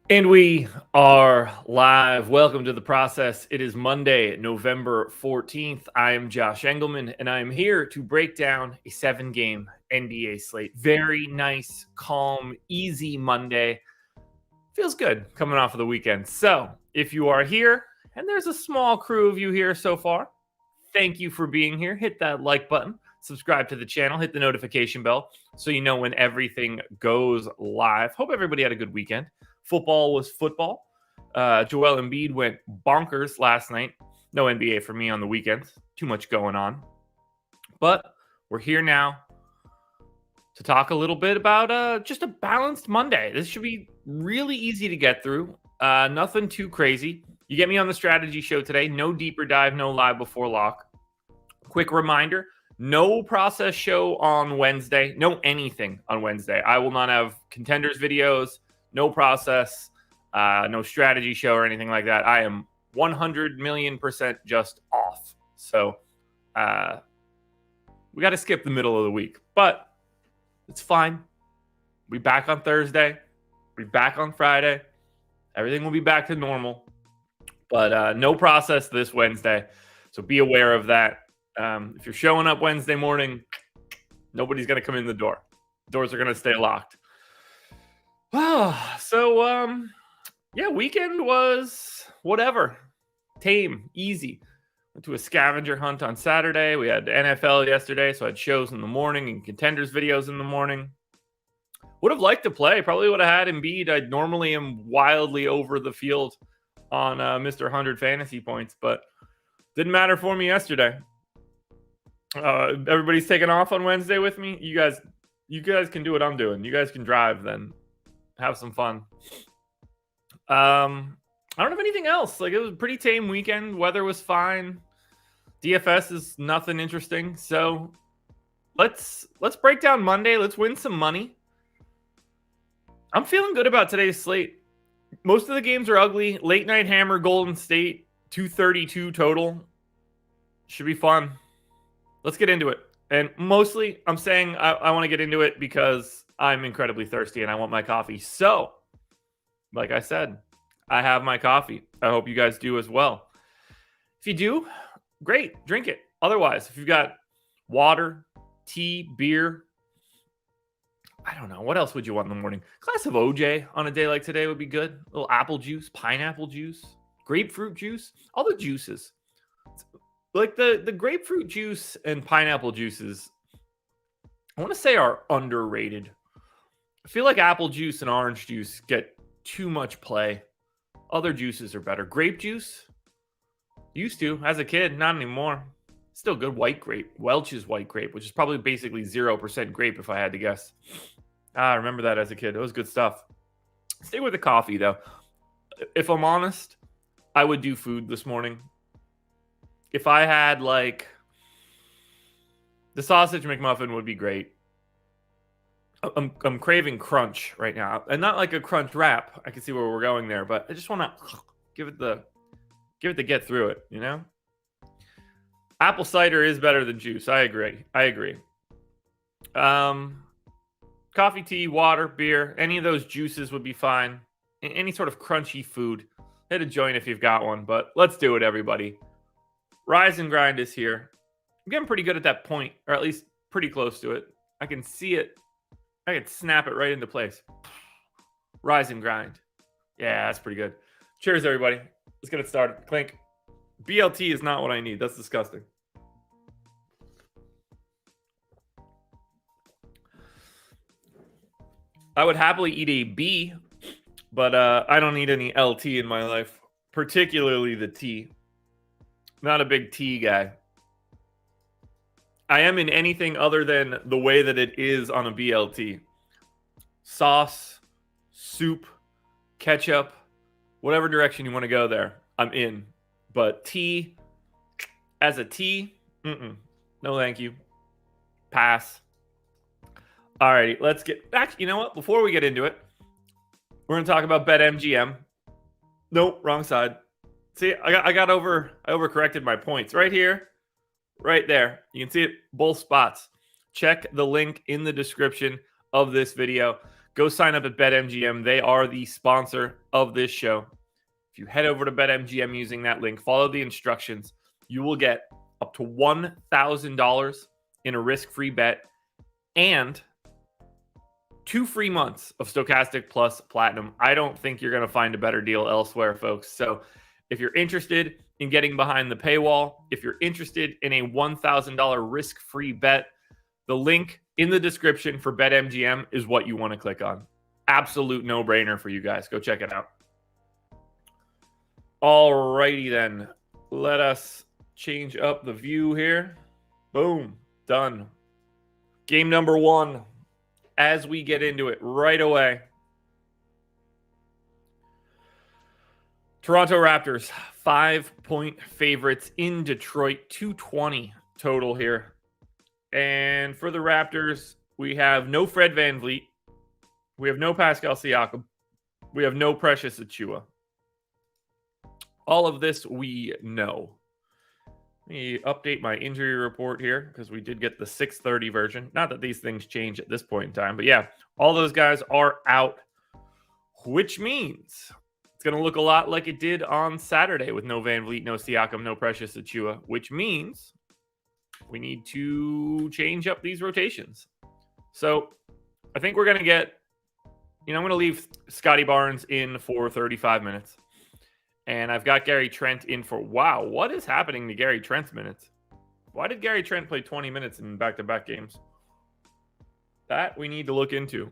And we are live. Welcome to the process. It is Monday, November 14th. I am Josh Engleman, and I am here to break down a 7-game NBA slate. Very nice, calm, easy Monday. Feels good coming off of the weekend. So if you are here, and there's a small crew of you here so far, thank you for being here. Hit that like button, subscribe to the channel, hit the notification bell so you know when everything goes live. Hope everybody had a good weekend. Football was football. Joel Embiid went bonkers last night. No NBA for me on the weekends. Too much going on. But we're here now to talk a little bit about just a balanced Monday. This should be really easy to get through. Nothing too crazy. You get me on the strategy show today. No deeper dive, no live before lock. Quick reminder, no process show on Wednesday. No anything on Wednesday. I will not have contenders videos. No process, no strategy show or anything like that. I am 100 million% just off. So we got to skip the middle of the week, but it's fine. We'll be back on Thursday. We'll be back on Friday. Everything will be back to normal, but no process this Wednesday. So be aware of that. If you're showing up Wednesday morning, nobody's going to come in the door. Doors are going to stay locked. Yeah, weekend was whatever. Tame, easy. Went to a scavenger hunt on Saturday. We had NFL yesterday, so I had shows in the morning and contenders videos in the morning. Would have liked to play. Probably would have had Embiid. I normally am wildly over the field on Mr. 100 fantasy points, but didn't matter for me yesterday. Everybody's taking off on Wednesday with me. You guys can do what I'm doing. You guys can drive then. Have some fun. I don't have anything else. Like, it was a pretty tame weekend. Weather was fine. DFS is nothing interesting. So let's break down Monday. Let's win some money. I'm feeling good about today's slate. Most of the games are ugly. Late night hammer, Golden State, 232 total. Should be fun. Let's get into it. And mostly, I'm saying I want to get into it because I'm incredibly thirsty and I want my coffee. So, like I said, I have my coffee. I hope you guys do as well. If you do, great, drink it. Otherwise, if you've got water, tea, beer, I don't know, what else would you want in the morning? A glass of OJ on a day like today would be good. A little apple juice, pineapple juice, grapefruit juice, all the juices. Like the grapefruit juice and pineapple juices, I want to say are underrated. I feel like apple juice and orange juice get too much play. Other juices are better. Grape juice, used to as a kid, not anymore. Still good. White grape, Welch's white grape, which is probably basically 0% grape if I had to guess. I remember that as a kid. It was good stuff. Stay with the coffee though. If I'm honest, I would do food this morning. If I had like the sausage McMuffin would be great. I'm craving crunch right now, and not like a crunch wrap. I can see where we're going there, but I just want to give it the get through it. You know, apple cider is better than juice. I agree. Coffee, tea, water, beer, any of those juices would be fine. Any sort of crunchy food. Hit a joint if you've got one, but let's do it, everybody. Rise and grind is here. I'm getting pretty good at that point, or at least pretty close to it. I can see it. I can snap it right into place. Rise and grind. Yeah, that's pretty good. Cheers, everybody. Let's get it started. Clink. BLT is not what I need. That's disgusting. I would happily eat a B, but I don't need any LT in my life, particularly the T. Not a big tea guy. I am in anything other than the way that it is on a BLT. Sauce, soup, ketchup, whatever direction you want to go there, I'm in. But tea, as a tea, no thank you. Pass. Alrighty, let's get back. You know what? Before we get into it, we're going to talk about BetMGM. Nope, wrong side. See, I overcorrected my points right here. Right there. You can see it both spots. Check the link in the description of this video. go sign up at BetMGM. They are the sponsor of this show. If you head over to BetMGM using that link, follow the instructions, you will get up to $1,000 in a risk-free bet and 2 free months of Stokastic Plus Platinum. I don't think you're going to find a better deal elsewhere, folks. So if you're interested in getting behind the paywall, if you're interested in a $1,000 risk-free bet, the link in the description for BetMGM is what you want to click on. Absolute no-brainer for you guys. Go check it out. Alrighty then. Let us change up the view here. Boom. Done. Game number 1. As we get into it right away. Toronto Raptors, 5-point favorites in Detroit, 220 total here. And for the Raptors, we have no Fred VanVleet. We have no Pascal Siakam. We have no Precious Achiuwa. All of this we know. Let me update my injury report here because we did get the 6:30 version. Not that these things change at this point in time, but yeah, all those guys are out, which means it's going to look a lot like it did on Saturday with no VanVleet, no Siakam, no Precious Achiuwa, which means we need to change up these rotations. So I think we're going to get, I'm going to leave Scotty Barnes in for 35 minutes. And I've got Gary Trent in for, wow, what is happening to Gary Trent's minutes? Why did Gary Trent play 20 minutes in back-to-back games? That we need to look into.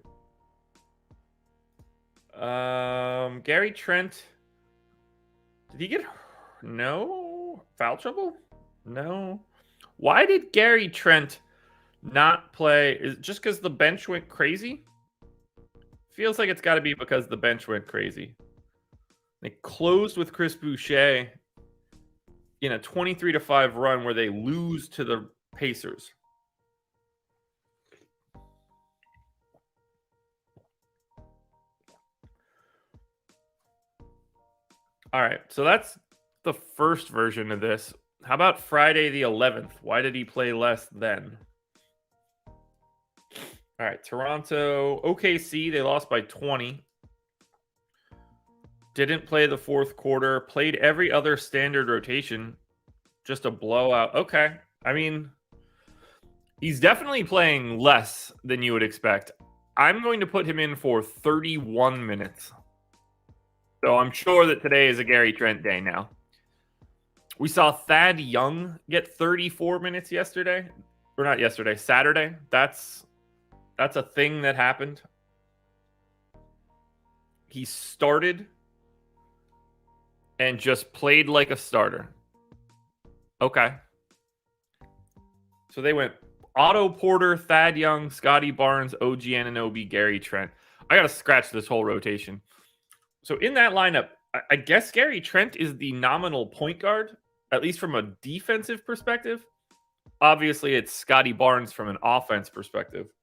Gary Trent, did he get no foul trouble? No. Why did Gary Trent not play? Is it just because the bench went crazy? Feels like it's got to be because the bench went crazy. They closed with Chris Boucher in a 23-5 run where they lose to the Pacers. All right, so that's the first version of this. How about Friday the 11th? Why did he play less then? All right, Toronto, OKC, they lost by 20. Didn't play the fourth quarter. Played every other standard rotation. Just a blowout. Okay. I mean, he's definitely playing less than you would expect. I'm going to put him in for 31 minutes. So I'm sure that today is a Gary Trent day now. We saw Thad Young get 34 minutes yesterday. Or not yesterday, Saturday. That's a thing that happened. He started and just played like a starter. Okay. So they went Otto Porter, Thad Young, Scotty Barnes, OG Anunoby, Gary Trent. I got to scratch this whole rotation. So in that lineup, I guess Gary Trent is the nominal point guard, at least from a defensive perspective. Obviously, it's Scotty Barnes from an offense perspective.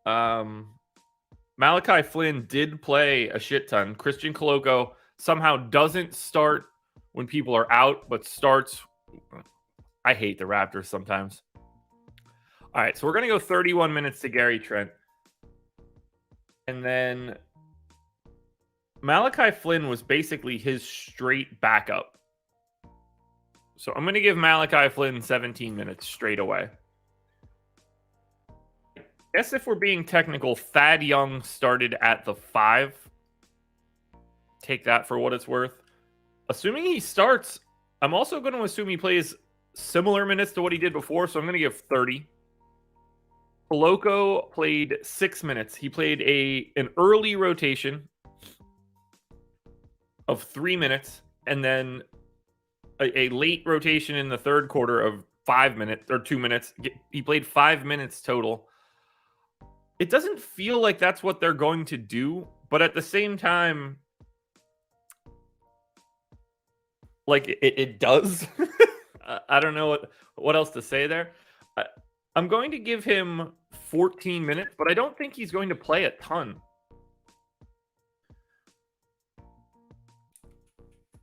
Malachi Flynn did play a shit ton. Christian Coloco somehow doesn't start when people are out, but starts. I hate the Raptors sometimes. All right, so we're going to go 31 minutes to Gary Trent. And then Malachi Flynn was basically his straight backup. So I'm going to give Malachi Flynn 17 minutes straight away. I guess if we're being technical, Thad Young started at the 5. Take that for what it's worth. Assuming he starts, I'm also going to assume he plays similar minutes to what he did before, so I'm going to give 30. Coloco played 6 minutes. He played an early rotation of 3 minutes, and then a late rotation in the third quarter of 5 minutes or 2 minutes. He played 5 minutes total. It doesn't feel like that's what they're going to do, but at the same time, like it does. I don't know what else to say there. I'm going to give him 14 minutes, but I don't think he's going to play a ton.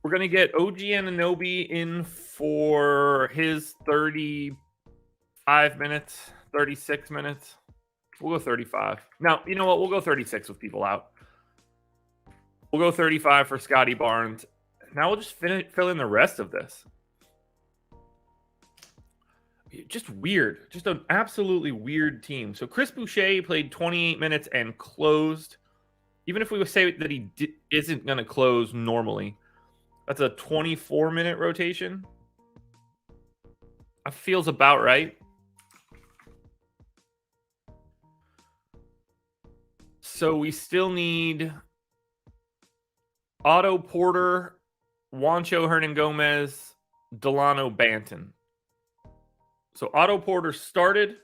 We're going to get OG Anunoby in for his 35 minutes, 36 minutes. We'll go 35. Now, you know what? We'll go 36 with people out. We'll go 35 for Scotty Barnes. Now we'll just fill in the rest of this. Just weird. Just an absolutely weird team. So Chris Boucher played 28 minutes and closed. Even if we would say that he isn't going to close normally, that's a 24-minute rotation. That feels about right. So we still need Otto Porter, Juancho Hernan-Gomez, Delano Banton. So Otto Porter started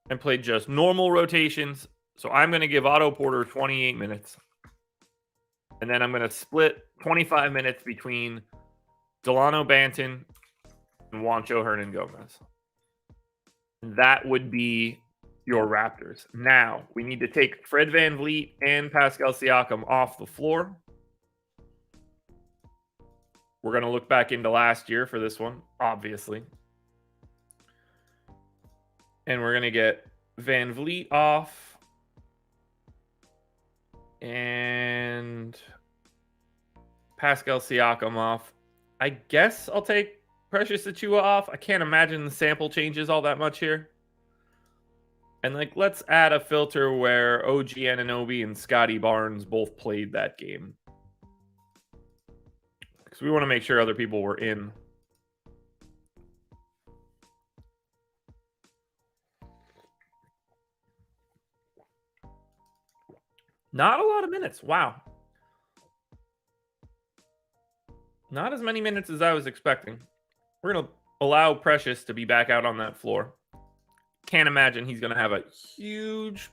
and played just normal rotations. So I'm going to give Otto Porter 28 minutes. And then I'm going to split 25 minutes between Delano Banton and Juancho Hernan-Gomez. That would be your Raptors. Now, we need to take Fred VanVleet and Pascal Siakam off the floor. We're going to look back into last year for this one, obviously. And we're going to get VanVleet off. And Pascal Siakam off. I guess I'll take Precious Achiuwa off. I can't imagine the sample changes all that much here. And let's add a filter where OG Anunoby and Scotty Barnes both played that game. Because we want to make sure other people were in. Not a lot of minutes. Wow. Not as many minutes as I was expecting. We're going to allow Precious to be back out on that floor. Can't imagine he's going to have a huge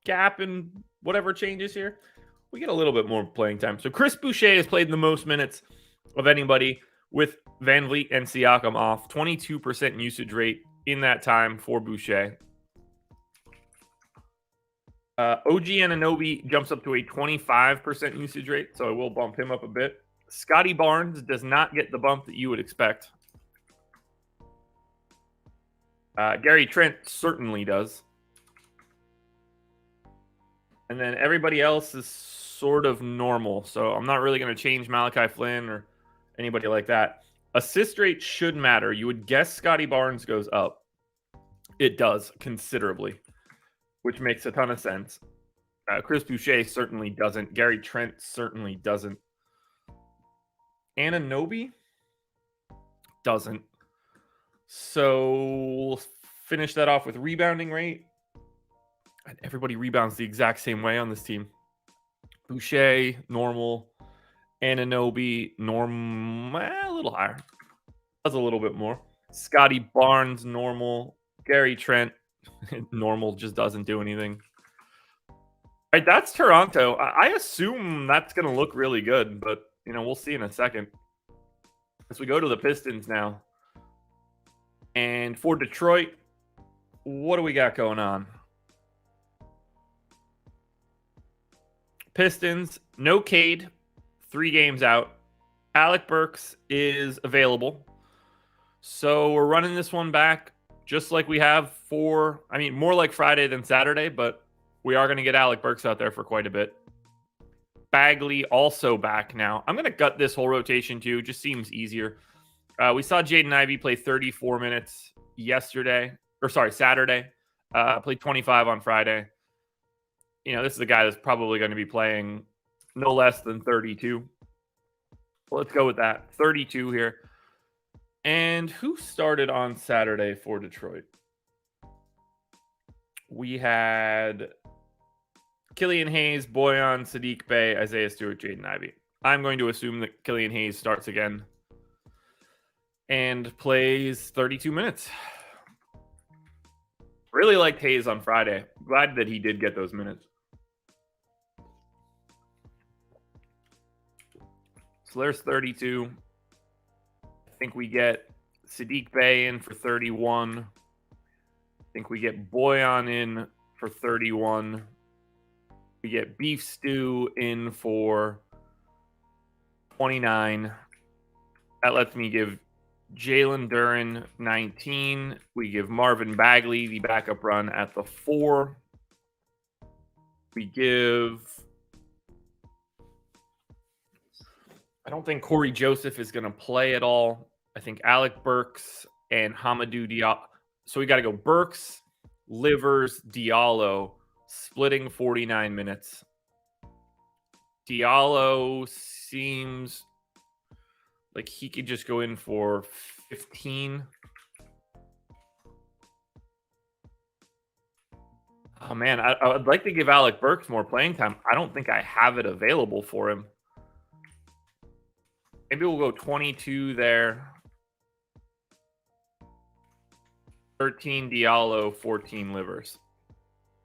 gap in whatever changes here. We get a little bit more playing time. So Chris Boucher has played the most minutes of anybody with VanVleet and Siakam off. 22% usage rate in that time for Boucher. OG Anunoby jumps up to a 25% usage rate, so I will bump him up a bit. Scotty Barnes does not get the bump that you would expect. Gary Trent certainly does. And then everybody else is sort of normal, so I'm not really going to change Malachi Flynn or anybody like that. Assist rate should matter. You would guess Scotty Barnes goes up. It does considerably, which makes a ton of sense. Chris Boucher certainly doesn't. Gary Trent certainly doesn't. Anunoby doesn't. So we'll finish that off with rebounding rate. And everybody rebounds the exact same way on this team. Boucher, normal. Anunoby, normal. A little higher. Does a little bit more. Scotty Barnes, normal. Gary Trent, normal, just doesn't do anything. All right, that's Toronto. I assume that's going to look really good, but we'll see in a second. As we go to the Pistons now. And for Detroit, what do we got going on? Pistons, no Cade, 3 games out. Alec Burks is available. So we're running this one back just like we have more like Friday than Saturday, but we are going to get Alec Burks out there for quite a bit. Bagley also back now. I'm going to gut this whole rotation too. Just seems easier. We saw Jaden Ivey play 34 minutes Saturday. Played 25 on Friday. This is a guy that's probably going to be playing no less than 32. Well, let's go with that. 32 here. And who started on Saturday for Detroit? We had Killian Hayes, Bojan, Sadiq Bey, Isaiah Stewart, Jaden Ivey. I'm going to assume that Killian Hayes starts again and plays 32 minutes. Really liked Hayes on Friday. Glad that he did get those minutes. So there's 32. I think we get Sadiq Bey in for 31. I think we get Bojan in for 31. We get Beef Stew in for 29. That lets me give Jalen Duren 19. We give Marvin Bagley the backup run at the 4. We give... I don't think Corey Joseph is going to play at all. I think Alec Burks and Hamidou Diallo. So we got to go Burks, Livers, Diallo, splitting 49 minutes. Diallo seems like he could just go in for 15. Oh, man, I would like to give Alec Burks more playing time. I don't think I have it available for him. Maybe we'll go 22 there. 13 Diallo, 14 Livers.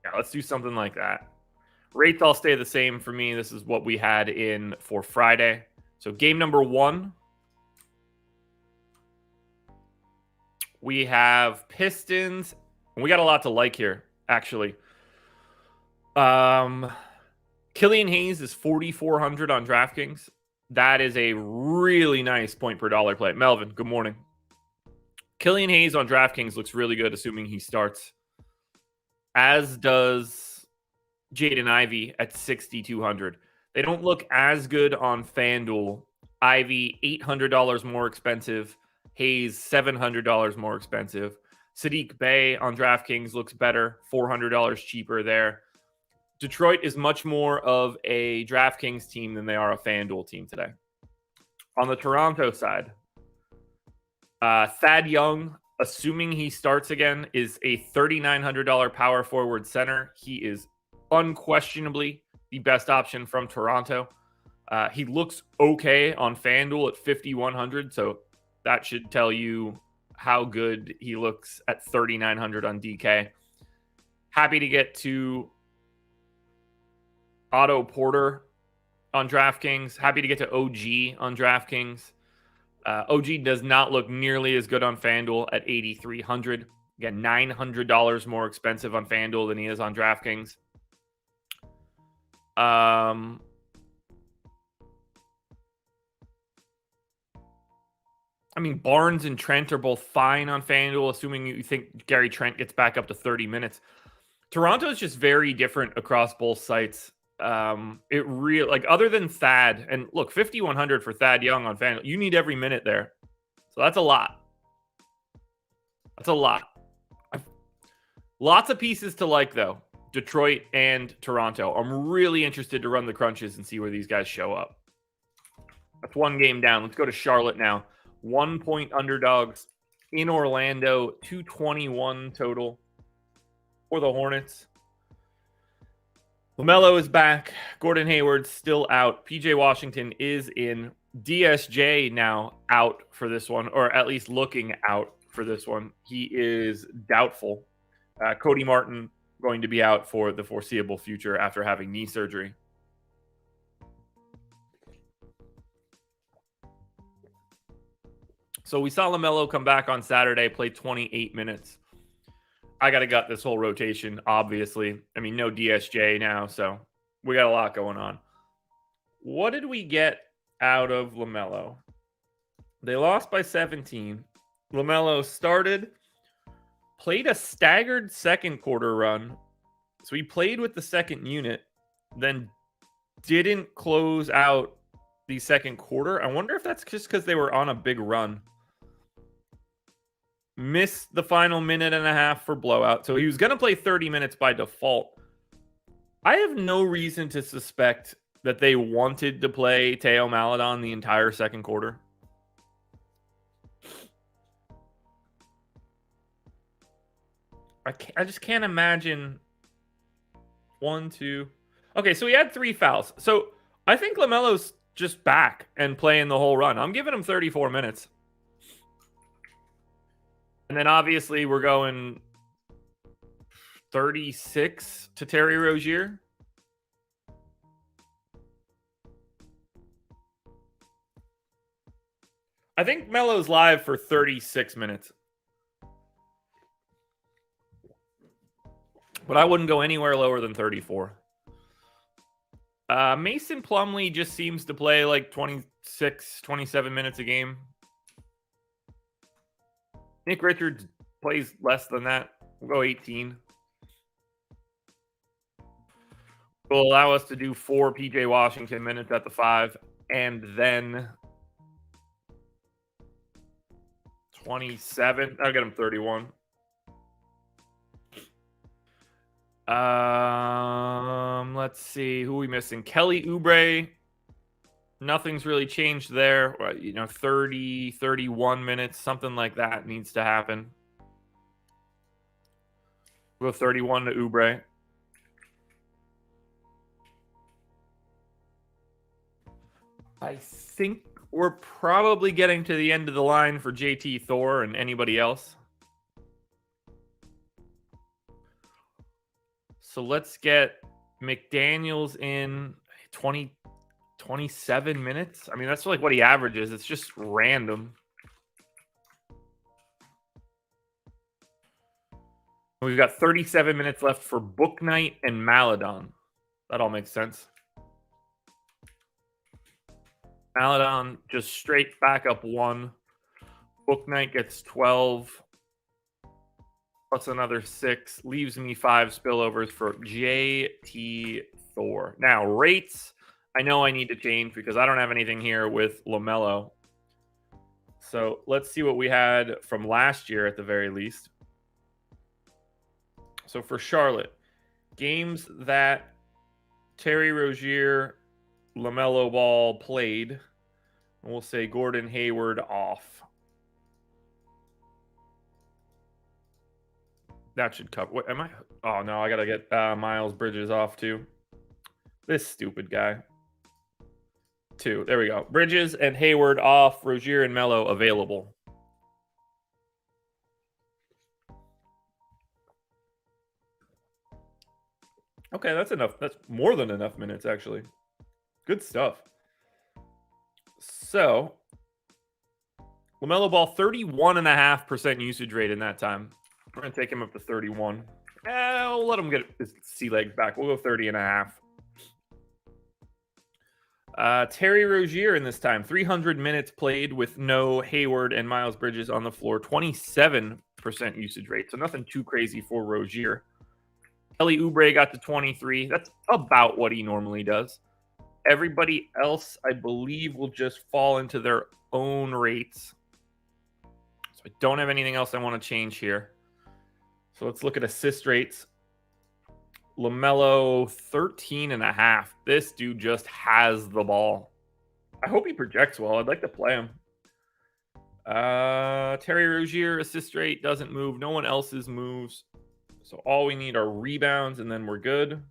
Yeah, let's do something like that. Rates all stay the same for me. This is what we had in for Friday. So game number 1. We have Pistons. And we got a lot to like here, actually. Killian Hayes is 4,400 on DraftKings. That is a really nice point per dollar play. Melvin, good morning. Killian Hayes on DraftKings looks really good, assuming he starts. As does Jaden Ivey at 6,200. They don't look as good on FanDuel. Ivey, $800 more expensive. Hayes, $700 more expensive. Sadiq Bey on DraftKings looks better, $400 cheaper there. Detroit is much more of a DraftKings team than they are a FanDuel team today. On the Toronto side, Thad Young, assuming he starts again, is a $3,900 power forward center. He is unquestionably the best option from Toronto. He looks okay on FanDuel at 5,100, so that should tell you how good he looks at 3,900 on DK. Happy to get to Otto Porter on DraftKings. Happy to get to OG on DraftKings. OG does not look nearly as good on FanDuel at 8,300. Again, $900 more expensive on FanDuel than he is on DraftKings. I mean, Barnes and Trent are both fine on FanDuel, assuming you think Gary Trent gets back up to 30 minutes. Toronto is just very different across both sites. It really, like, other than Thad, and look, 5,100 for Thad Young on FanDuel, you need every minute there. So that's a lot. That's a lot. Lots of pieces to like, though. Detroit and Toronto. I'm really interested to run the crunches and see where these guys show up. That's one game down. Let's go to Charlotte now. 1-point underdogs in Orlando. 221 total for the Hornets. LaMelo is back. Gordon Hayward's still out. PJ Washington is in. DSJ now out for this one, or at least looking out for this one. He is doubtful. Cody Martin going to be out for the foreseeable future after having knee surgery. So we saw LaMelo come back on Saturday, play 28 minutes. I got to gut this whole rotation, obviously. I mean, no DSJ now, so we got a lot going on. What did we get out of LaMelo? They lost by 17. LaMelo started, played a staggered second quarter run. So he played with the second unit, then didn't close out the second quarter. I wonder if that's just because they were on a big run. Missed the final minute and a half for blowout. So he was going to play 30 minutes by default. I have no reason to suspect that they wanted to play Teo Maledon the entire second quarter. I just can't imagine. 1, 2. Okay, so he had 3 fouls. So I think LaMelo's just back and playing the whole run. I'm giving him 34 minutes. And then obviously we're going 36 to Terry Rozier. I think Melo's live for 36 minutes. But I wouldn't go anywhere lower than 34. Mason Plumlee just seems to play like 26, 27 minutes a game. Nick Richards plays less than that. We'll go 18. will allow us to do 4 PJ Washington minutes at the 5, and then 27. I'll get him 31. Let's see. Who are we missing? Kelly Oubre. Nothing's really changed there. 30, 31 minutes, something like that needs to happen. We'll go 31 to Oubre. I think we're probably getting to the end of the line for JT Thor and anybody else. So let's get McDaniels in 27 minutes. I mean, that's like what he averages. It's just random. We've got 37 minutes left for Book Night and Maladon. That all makes sense. Maladon just straight back up 1. Book Night gets 12. Plus another 6. Leaves me 5 spillovers for JT Thor. Now, rates, I know I need to change because I don't have anything here with LaMelo. So let's see what we had from last year at the very least. So for Charlotte, games that Terry Rozier, LaMelo Ball played, we'll say Gordon Hayward off. That should cover. What am I? Oh no, I gotta get Miles Bridges off too. This stupid guy. 2. There we go. Bridges and Hayward off. Rozier and Melo available. Okay, that's enough. That's more than enough minutes, actually. Good stuff. So, LaMelo Ball, 31.5% usage rate in that time. We're going to take him up to 31. We'll let him get his sea legs back. We'll go 30.5. Terry Rozier in this time, 300 minutes played with no Hayward and Miles Bridges on the floor, 27% usage rate. So nothing too crazy for Rozier. Kelly Oubre got to 23. That's about what he normally does. Everybody else, I believe, will just fall into their own rates. So I don't have anything else I want to change here. So let's look at assist rates. LaMelo, 13.5. This dude just has the ball. I hope he projects well. I'd like to play him. Terry Rozier, assist rate doesn't move. No one else's moves. So all we need are rebounds, and then we're good.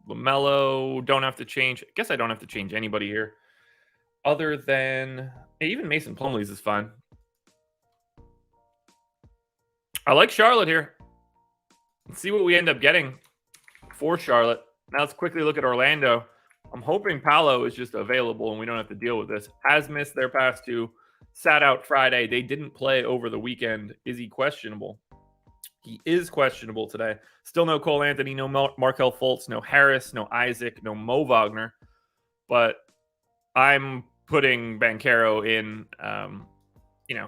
LaMelo, don't have to change. I guess I don't have to change anybody here. Other than... even Mason Plumlee's is fine. I like Charlotte here. Let's see what we end up getting for Charlotte. Now let's quickly look at Orlando. I'm hoping Paolo is just available and we don't have to deal with this. Has missed their past 2. Sat out Friday. They didn't play over the weekend. Is he questionable? He is questionable today. Still no Cole Anthony, no Markelle Fultz, no Harris, no Isaac, no Mo Wagner. But I'm putting Banchero in.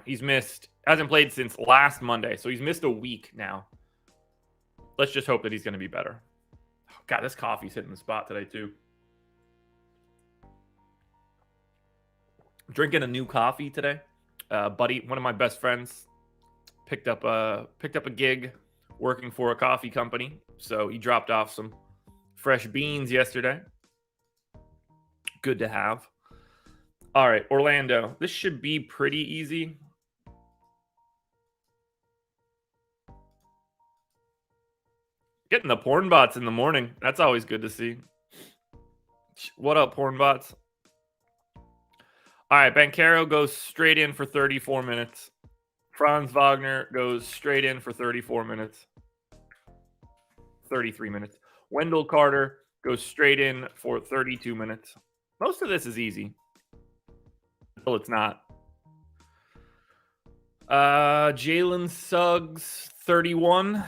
He's missed, hasn't played since last Monday. So he's missed a week now. Let's just hope that he's going to be better. Oh, God, this coffee's hitting the spot today too. Drinking a new coffee today. Buddy, one of my best friends, picked up a gig working for a coffee company. So he dropped off some fresh beans yesterday. Good to have. All right, Orlando. This should be pretty easy. Getting the porn bots in the morning. That's always good to see. What up, porn bots? All right, Banchero goes straight in for 34 minutes. Franz Wagner goes straight in for 34 minutes. 33 minutes. Wendell Carter goes straight in for 32 minutes. Most of this is easy. Until it's not. Jalen Suggs, 31.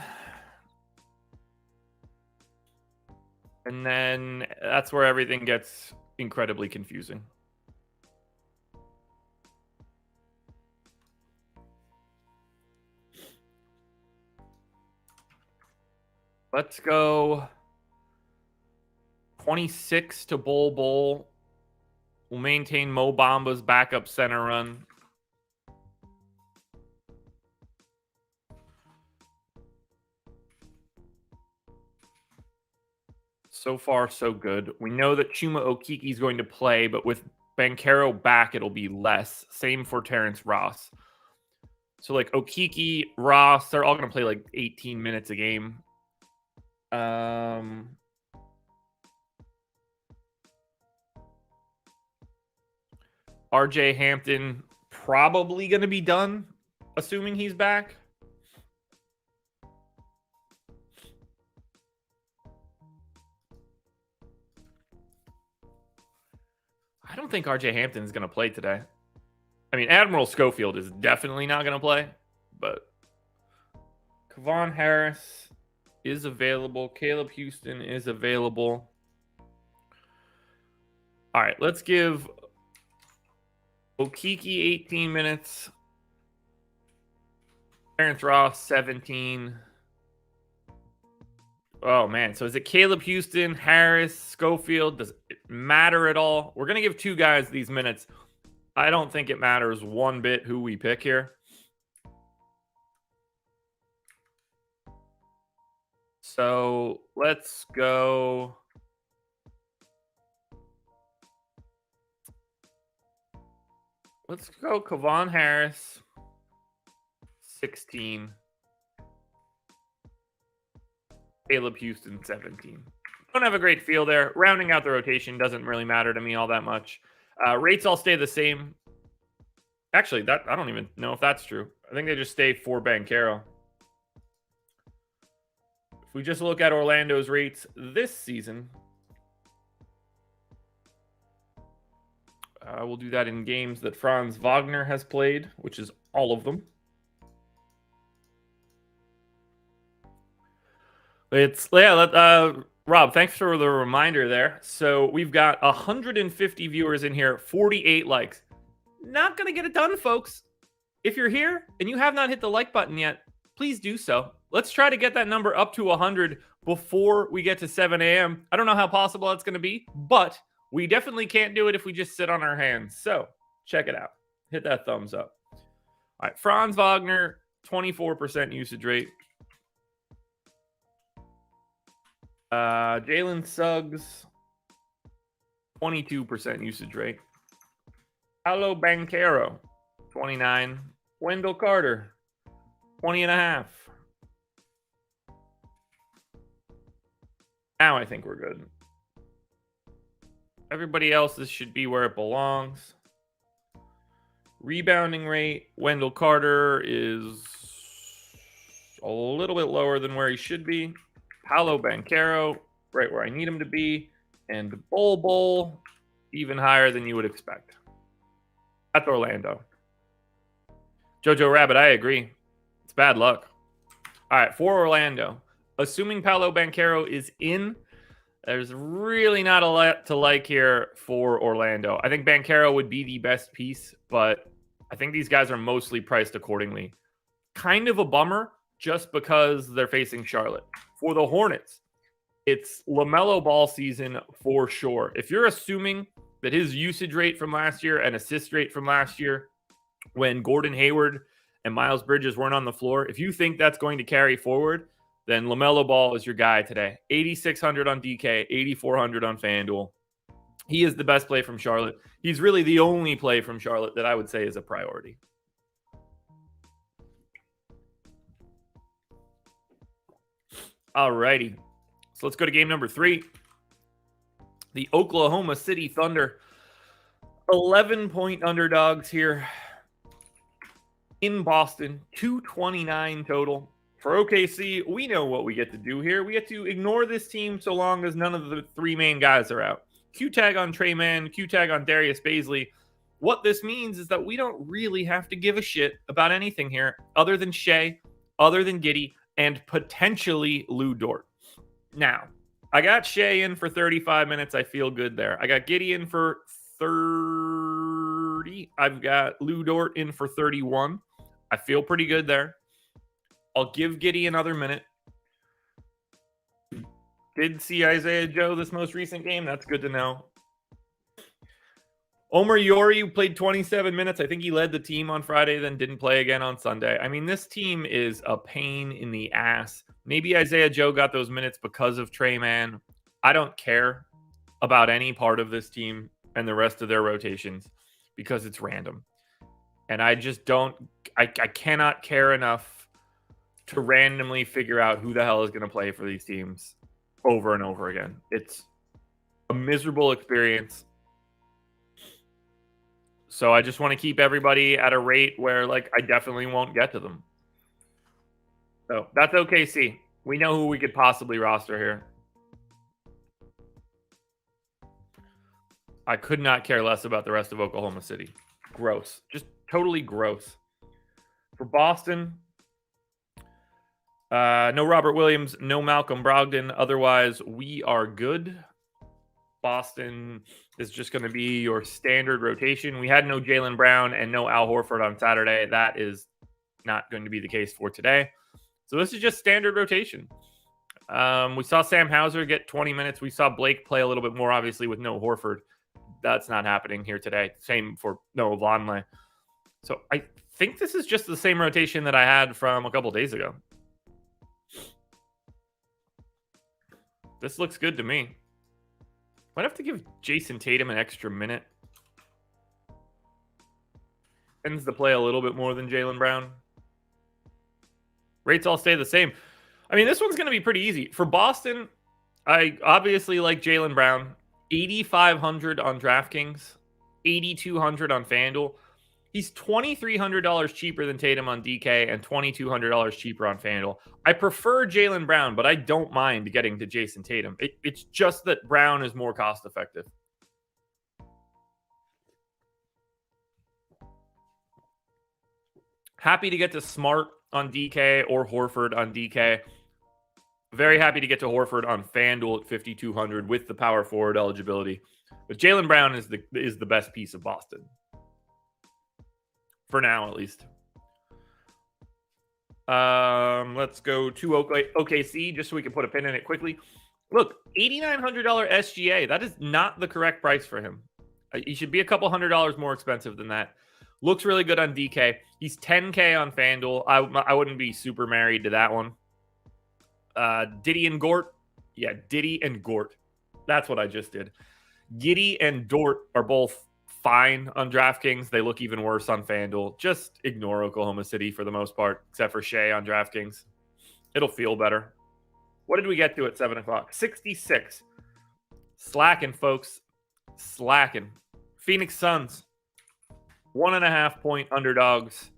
And then that's where everything gets incredibly confusing. Let's go 26 to Bull. We'll maintain Mo Bamba's backup center run. So far, so good. We know that Chuma Okeke is going to play, but with Banchero back, it'll be less. Same for Terrence Ross. So, like, Okeke, Ross, they're all going to play, like, 18 minutes a game. RJ Hampton probably going to be done, assuming he's back. I don't think RJ Hampton is going to play today. I mean, Admiral Schofield is definitely not going to play, but Kevon Harris is available. Caleb Houston is available. All right, let's give Okeke 18 minutes. Terrence Ross 17. Oh, man. So is it Caleb Houston, Harris, Schofield? Does it matter at all? We're going to give two guys these minutes. I don't think it matters one bit who we pick here. So let's go. Let's go Kevon Harris, 16. Caleb Houston, 17. Don't have a great feel there. Rounding out the rotation doesn't really matter to me all that much. Rates all stay the same. Actually, I don't even know if that's true. I think they just stay for Banchero. If we just look at Orlando's rates this season, we'll do that in games that Franz Wagner has played, which is all of them. Rob, thanks for the reminder there. So we've got 150 viewers in here, 48 likes. Not going to get it done, folks. If you're here and you have not hit the like button yet, please do so. Let's try to get that number up to 100 before we get to 7 a.m. I don't know how possible that's going to be, but we definitely can't do it if we just sit on our hands. So check it out. Hit that thumbs up. All right, Franz Wagner, 24% usage rate. Jalen Suggs, 22% usage rate. Paolo Banchero, 29. Wendell Carter, 20.5. Now I think we're good. Everybody else, this should be where it belongs. Rebounding rate, Wendell Carter is a little bit lower than where he should be. Paolo Banchero, right where I need him to be. And Bull, even higher than you would expect. That's Orlando. Jojo Rabbit, I agree. It's bad luck. All right, for Orlando, assuming Paolo Banchero is in, there's really not a lot to like here for Orlando. I think Banchero would be the best piece, but I think these guys are mostly priced accordingly. Kind of a bummer just because they're facing Charlotte. For the Hornets, it's LaMelo Ball season for sure. If you're assuming that his usage rate from last year and assist rate from last year, when Gordon Hayward and Miles Bridges weren't on the floor, if you think that's going to carry forward, then LaMelo Ball is your guy today. 8,600 on DK, 8,400 on FanDuel. He is the best play from Charlotte. He's really the only play from Charlotte that I would say is a priority. All righty. So let's go to game number 3. The Oklahoma City Thunder. 11-point underdogs here in Boston. 229 total. For OKC, we know what we get to do here. We get to ignore this team so long as none of the three main guys are out. Q-tag on Trey Mann, Q-tag on Darius Bazley. What this means is that we don't really have to give a shit about anything here other than Shea, other than Giddey, and potentially Lou Dort. Now, I got Shea in for 35 minutes. I feel good there. I got Giddey in for 30. I've got Lou Dort in for 31. I feel pretty good there. I'll give Giddey another minute. Did see Isaiah Joe this most recent game. That's good to know. Omer Yori played 27 minutes. I think he led the team on Friday, then didn't play again on Sunday. I mean, this team is a pain in the ass. Maybe Isaiah Joe got those minutes because of Trey Mann. I don't care about any part of this team and the rest of their rotations because it's random. And I just don't, I cannot care enough to randomly figure out who the hell is going to play for these teams over and over again. It's a miserable experience. So I just want to keep everybody at a rate where, like, I definitely won't get to them. So that's OKC. We know who we could possibly roster here. I could not care less about the rest of Oklahoma City. Gross. Just totally gross. For Boston, no Robert Williams, no Malcolm Brogdon. Otherwise, we are good. Boston is just going to be your standard rotation. We had no Jaylen Brown and no Al Horford on Saturday. That is not going to be the case for today. So this is just standard rotation. We saw Sam Hauser get 20 minutes. We saw Blake play a little bit more, obviously, with no Horford. That's not happening here today. Same for Noah Vonleh. So I think this is just the same rotation that I had from a couple days ago. This looks good to me. Might have to give Jason Tatum an extra minute. Tends to play a little bit more than Jaylen Brown. Rates all stay the same. I mean, this one's going to be pretty easy. For Boston, I obviously like Jaylen Brown. 8,500 on DraftKings. 8,200 on FanDuel. He's $2,300 cheaper than Tatum on DK and $2,200 cheaper on FanDuel. I prefer Jaylen Brown, but I don't mind getting to Jason Tatum. It's just that Brown is more cost effective. Happy to get to Smart on DK or Horford on DK. Very happy to get to Horford on FanDuel at 5,200 with the power forward eligibility. But Jaylen Brown is the best piece of Boston. For now, at least. Let's go to OKC just so we can put a pin in it quickly. Look, $8,900 SGA. That is not the correct price for him. He should be a couple $100 more expensive than that. Looks really good on DK. He's 10K on FanDuel. I wouldn't be super married to that one. Diddy and Gort. Yeah, Diddy and Gort. That's what I just did. Giddy and Dort are both fine on DraftKings. They look even worse on FanDuel. Just ignore Oklahoma City for the most part, except for Shea on DraftKings. It'll feel better. What did we get to at 7 o'clock? 66. Slacking, folks. Slacking. Phoenix Suns. 1.5 point underdogs.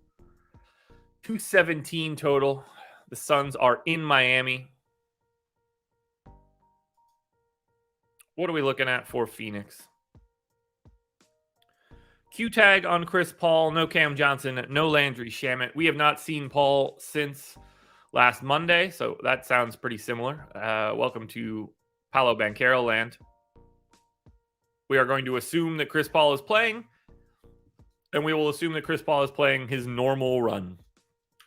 217 total. The Suns are in Miami. What are we looking at for Phoenix? Q-tag on Chris Paul. No Cam Johnson. No Landry Shamet. We have not seen Paul since last Monday, so that sounds pretty similar. Welcome to Paolo Banchero land. We are going to assume that Chris Paul is playing, and we will assume that Chris Paul is playing his normal run,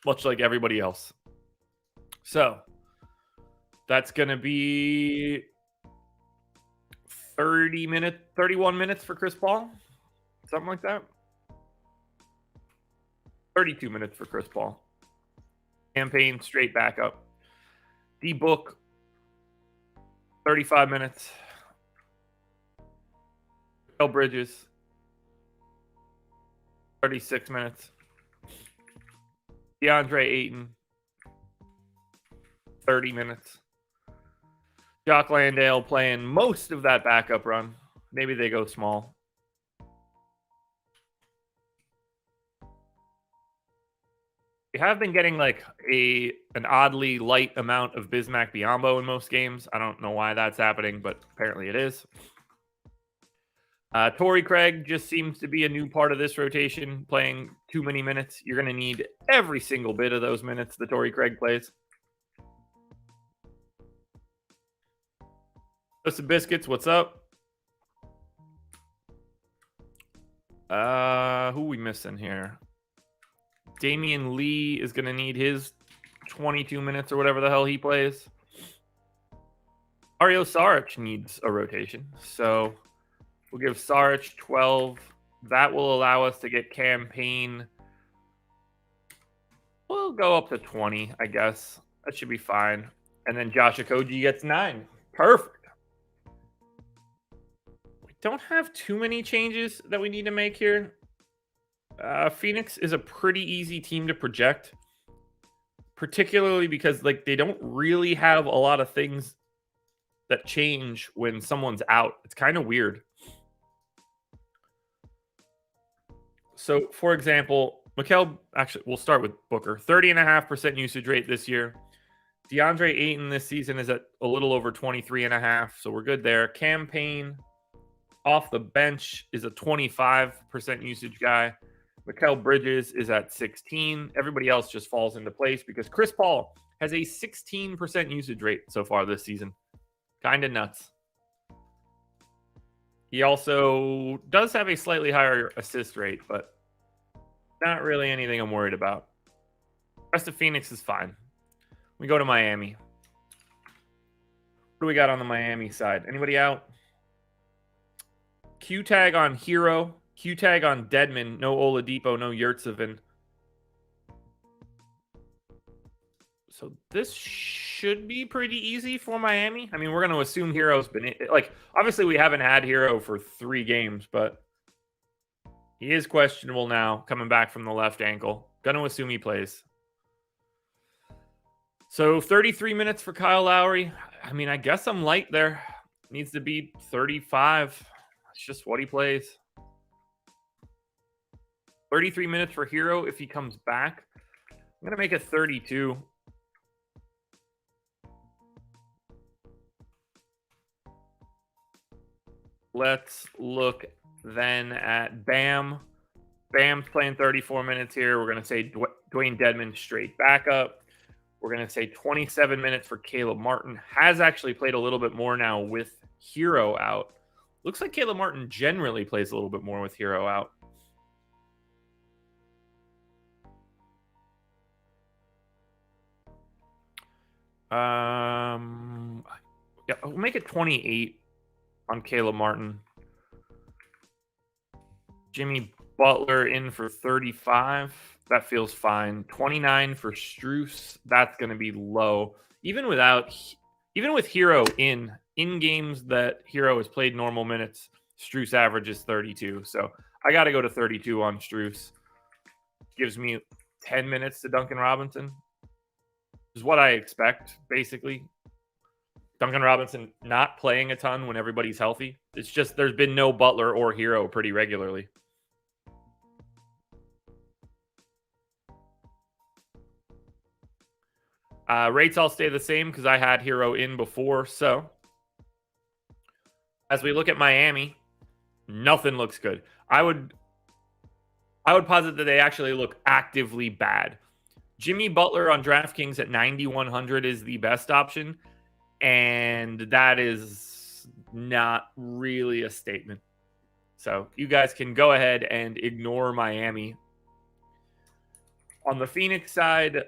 much like everybody else. So that's going to be 31 minutes for Chris Paul. Something like that. 32 minutes for Chris Paul. Campaign straight back up. D-Book, 35 minutes. Mikael Bridges, 36 minutes. DeAndre Ayton, 30 minutes. Jock Landale playing most of that backup run. Maybe they go small. We have been getting like an oddly light amount of Bismack Biyombo in most games. I don't know why that's happening, but apparently it is. Torrey Craig just seems to be a new part of this rotation, playing too many minutes. You're going to need every single bit of those minutes that Torrey Craig plays. Some Biscuits, what's up? Who we missing here? Damian Lee is going to need his 22 minutes or whatever the hell he plays. Dario Saric needs a rotation. So we'll give Saric 12. That will allow us to get Campaign. We'll go up to 20, I guess. That should be fine. And then Josh Okogie gets 9. Perfect. We don't have too many changes that we need to make here. Phoenix is a pretty easy team to project, particularly because like they don't really have a lot of things that change when someone's out. It's kind of weird. So, for example, actually, we'll start with Booker. 30.5% usage rate this year. DeAndre Ayton this season is at a little over 23.5%, so we're good there. Campaign off the bench is a 25% usage guy. Mikal Bridges is at 16. Everybody else just falls into place because Chris Paul has a 16% usage rate so far this season. Kind of nuts. He also does have a slightly higher assist rate, but not really anything I'm worried about. Rest of Phoenix is fine. We go to Miami. What do we got on the Miami side? Anybody out? Q tag on Hero. Q tag on Dedmon. No Oladipo. No Yurtseven. So this should be pretty easy for Miami. I mean, we're going to assume Hero's been obviously we haven't had Hero for 3 games, but he is questionable now, coming back from the left ankle. Going to assume he plays. So 33 minutes for Kyle Lowry. I mean, I guess I'm light there. Needs to be 35. It's just what he plays. 33 minutes for Hero if he comes back. I'm going to make it 32. Let's look then at Bam. Bam's playing 34 minutes here. We're going to say Dwayne Dedmon straight backup. We're going to say 27 minutes for Caleb Martin. Has actually played a little bit more now with Hero out. Looks like Caleb Martin generally plays a little bit more with Hero out. Yeah, we'll make it 28 on Caleb Martin. Jimmy Butler in for 35. That feels fine. 29 for Strus. That's going to be low. Even with Hero in games that Hero has played normal minutes, Strus averages 32. So I got to go to 32 on Strus. Gives me 10 minutes to Duncan Robinson. Is what I expect, basically. Duncan Robinson not playing a ton when everybody's healthy. It's just there's been no Butler or Hero pretty regularly. Rates all stay the same because I had Hero in before. So as we look at Miami, nothing looks good. I would posit that they actually look actively bad. Jimmy Butler on DraftKings at 9,100 is the best option, and that is not really a statement. So you guys can go ahead and ignore Miami. On the Phoenix side,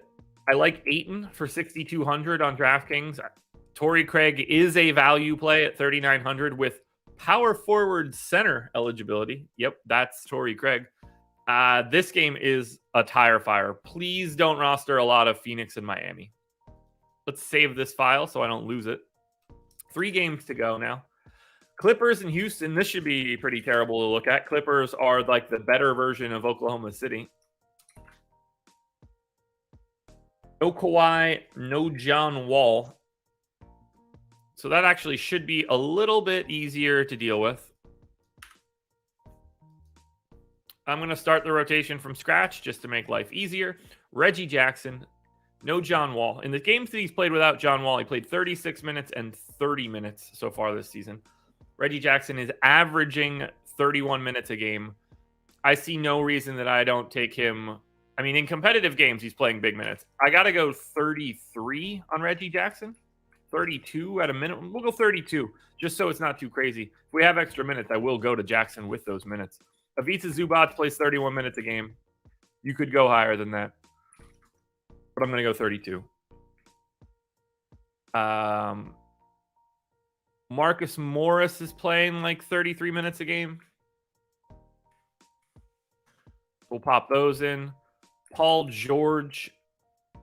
I like Ayton for 6,200 on DraftKings. Torrey Craig is a value play at 3,900 with power forward center eligibility. Yep, that's Torrey Craig. This game is a tire fire. Please don't roster a lot of Phoenix and Miami. Let's save this file so I don't lose it. 3 games to go now. Clippers and Houston. This should be pretty terrible to look at. Clippers are like the better version of Oklahoma City. No Kawhi, no John Wall. So that actually should be a little bit easier to deal with. I'm going to start the rotation from scratch just to make life easier. Reggie Jackson, no John Wall. In the games that he's played without John Wall, he played 36 minutes and 30 minutes so far this season. Reggie Jackson is averaging 31 minutes a game. I see no reason that I don't take him. I mean, in competitive games, he's playing big minutes. I got to go 33 on Reggie Jackson. 32 at a minimum. We'll go 32, just so it's not too crazy. If we have extra minutes, I will go to Jackson with those minutes. Ivica Zubac plays 31 minutes a game. You could go higher than that, but I'm going to go 32. Marcus Morris is playing like 33 minutes a game. We'll pop those in. Paul George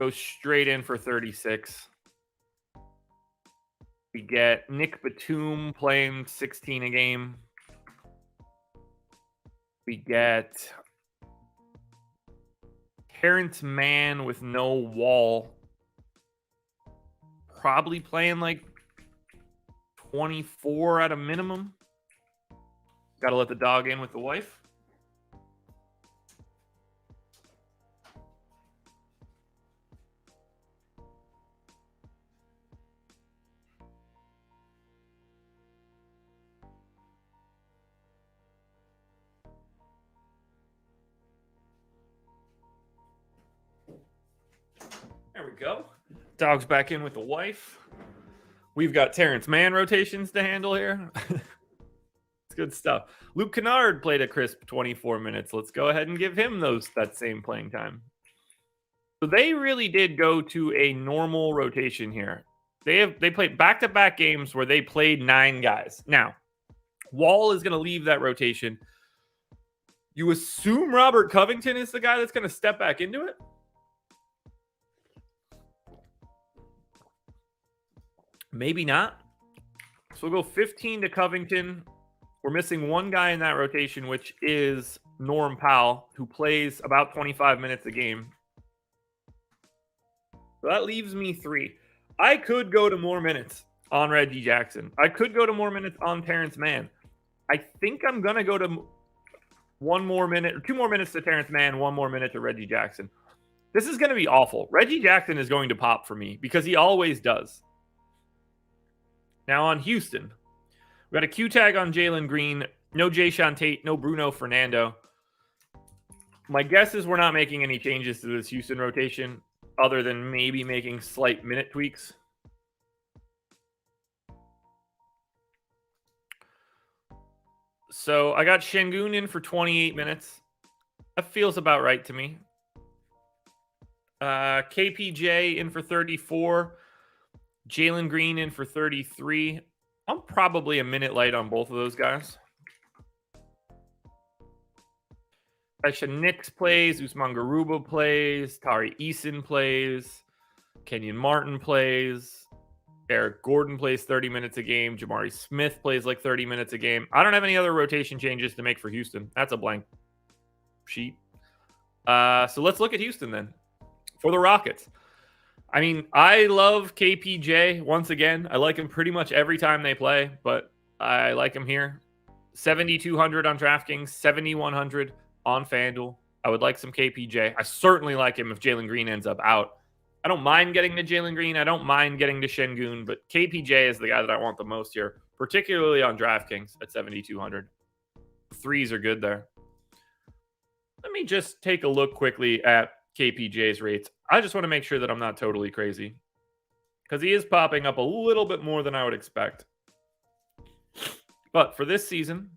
goes straight in for 36. We get Nick Batum playing 16 a game. We get Terrence Mann with no Wall. Probably playing like 24 at a minimum. Got to let the dog in with the wife. There we go. Dog's back in with the wife. We've got Terrence Mann rotations to handle here. It's good stuff. Luke Kennard played a crisp 24 minutes. Let's go ahead and give him that same playing time. So they really did go to a normal rotation here. They played back-to-back games where they played 9 guys. Now, Wall is going to leave that rotation. You assume Robert Covington is the guy that's going to step back into it? Maybe not. So we'll go 15 to Covington. We're missing one guy in that rotation, which is Norm Powell, who plays about 25 minutes a game. So that leaves me 3. I could go to more minutes on Reggie Jackson. I could go to more minutes on Terrence Mann. I think I'm going to go to 2 more minutes to Terrence Mann, 1 more minute to Reggie Jackson. This is going to be awful. Reggie Jackson is going to pop for me because he always does. Now on Houston, we got a Q tag on Jalen Green. No Jayshawn Tate, no Bruno Fernando. My guess is we're not making any changes to this Houston rotation other than maybe making slight minute tweaks. So I got Şengün in for 28 minutes. That feels about right to me. KPJ in for 34. Jalen Green in for 33. I'm probably a minute light on both of those guys. Aisha Nix plays. Usman Garuba plays. Tari Eason plays. Kenyon Martin plays. Eric Gordon plays 30 minutes a game. Jamari Smith plays like 30 minutes a game. I don't have any other rotation changes to make for Houston. That's a blank sheet. So let's look at Houston then. For the Rockets. I mean, I love KPJ once again. I like him pretty much every time they play, but I like him here. 7,200 on DraftKings, 7,100 on FanDuel. I would like some KPJ. I certainly like him if Jalen Green ends up out. I don't mind getting to Jalen Green. I don't mind getting to Şengün, but KPJ is the guy that I want the most here, particularly on DraftKings at 7,200. Threes are good there. Let me just take a look quickly at KPJ's rates. I just want to make sure that I'm not totally crazy because he is popping up a little bit more than I would expect. But for this season,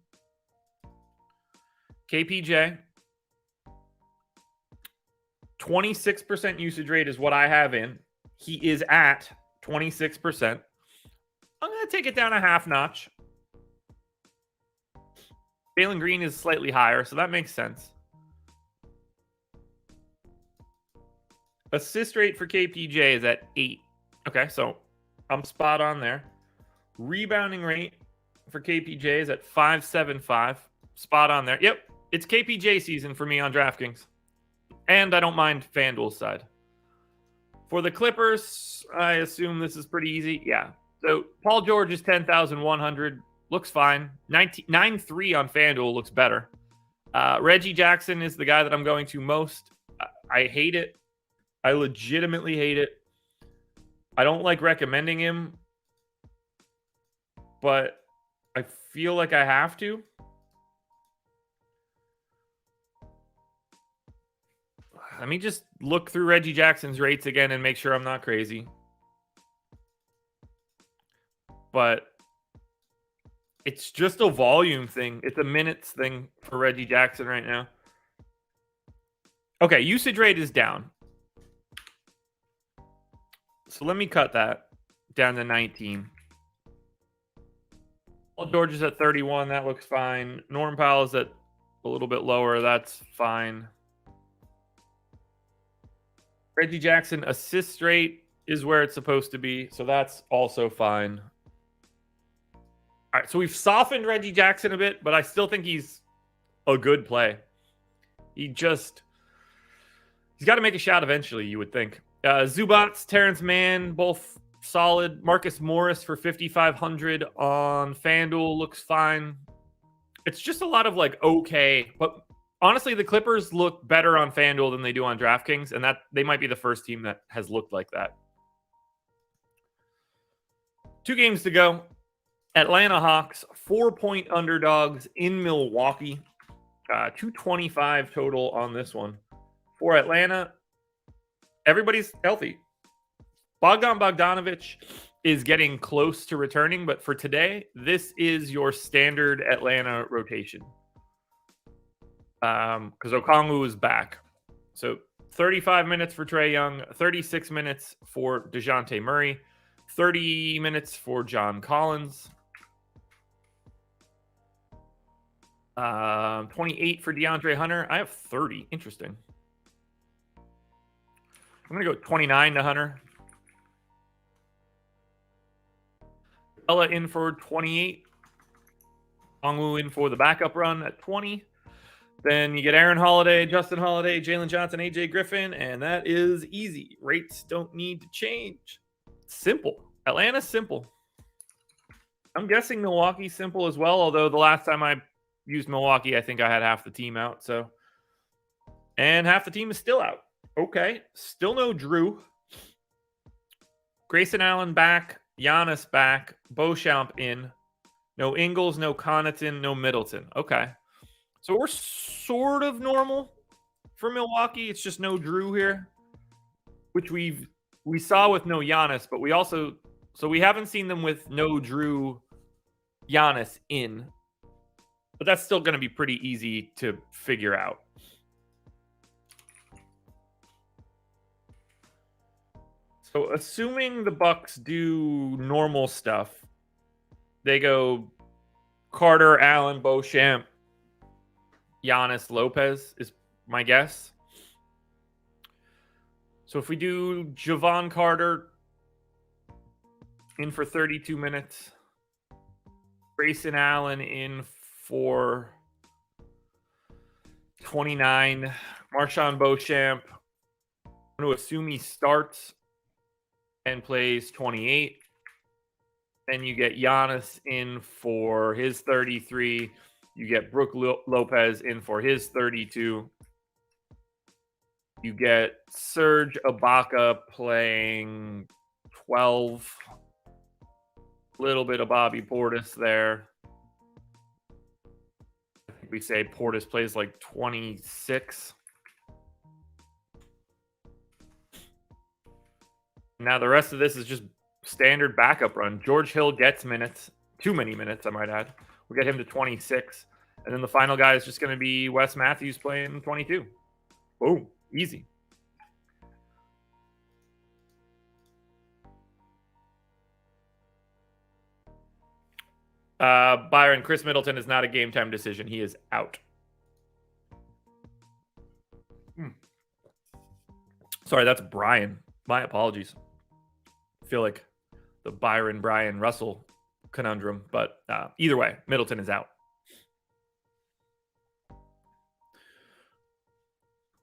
KPJ, 26% usage rate is what I have in. He is at 26%. I'm going to take it down a half notch. Jalen Green is slightly higher, so that makes sense. Assist rate for KPJ is at 8. Okay, so I'm spot on there. Rebounding rate for KPJ is at 5.75. Spot on there. Yep, it's KPJ season for me on DraftKings. And I don't mind FanDuel's side. For the Clippers, I assume this is pretty easy. Yeah. So Paul George is 10,100. Looks fine. 9.3 on FanDuel looks better. Reggie Jackson is the guy that I'm going to most. I hate it. I legitimately hate it. I don't like recommending him, but I feel like I have to. Let me just look through Reggie Jackson's rates again and make sure I'm not crazy. But it's just a volume thing. It's a minutes thing for Reggie Jackson right now. Okay, usage rate is down. So let me cut that down to 19. George is at 31. That looks fine. Norm Powell is at a little bit lower. That's fine. Reggie Jackson assist rate is where it's supposed to be, so that's also fine. All right, so we've softened Reggie Jackson a bit, but I still think he's a good play. He's got to make a shot eventually, you would think. Zubats, Terrence Mann, both solid. Marcus Morris for 5,500 on FanDuel looks fine. It's just a lot of like okay, but honestly, the Clippers look better on FanDuel than they do on DraftKings, and that they might be the first team that has looked like that. 2 games to go. Atlanta Hawks, 4-point underdogs in Milwaukee. 225 total on this one. For Atlanta, everybody's healthy. Bogdan Bogdanović is getting close to returning, but for today, this is your standard Atlanta rotation. Because Okongwu is back. So 35 minutes for Trae Young, 36 minutes for DeJounte Murray, 30 minutes for John Collins, 28 for DeAndre Hunter. I have 30. Interesting. I'm going to go 29 to Hunter. Ella in for 28. Ongwu in for the backup run at 20. Then you get Aaron Holiday, Justin Holiday, Jalen Johnson, AJ Griffin, and that is easy. Rates don't need to change. Simple. Atlanta's simple. I'm guessing Milwaukee's simple as well, although the last time I used Milwaukee, I think I had half the team out. So, and half the team is still out. Okay. Still no Drew. Grayson Allen back. Giannis back. Beauchamp in. No Ingles, no Connaughton, no Middleton. Okay. So we're sort of normal for Milwaukee. It's just no Drew here, which we saw with no Giannis, but we haven't seen them with no Drew, Giannis in. But that's still going to be pretty easy to figure out. So assuming the Bucks do normal stuff, they go Carter, Allen, Beauchamp, Giannis, Lopez is my guess. So if we do Javon Carter in for 32 minutes, Grayson Allen in for 29, Marshawn Beauchamp, I'm going to assume he starts and plays 28. Then you get Giannis in for his 33. You get Brook Lopez in for his 32. You get Serge Ibaka playing 12. Little bit of Bobby Portis there. I think we say Portis plays like 26. Now the rest of this is just standard backup run. George Hill gets minutes. Too many minutes, I might add. We'll get him to 26. And then the final guy is just going to be Wes Matthews playing 22. Boom. Easy. Byron, Chris Middleton is not a game time decision. He is out. Sorry, that's Brian. My apologies. I feel like the Byron, Brian, Russell conundrum. But either way, Middleton is out.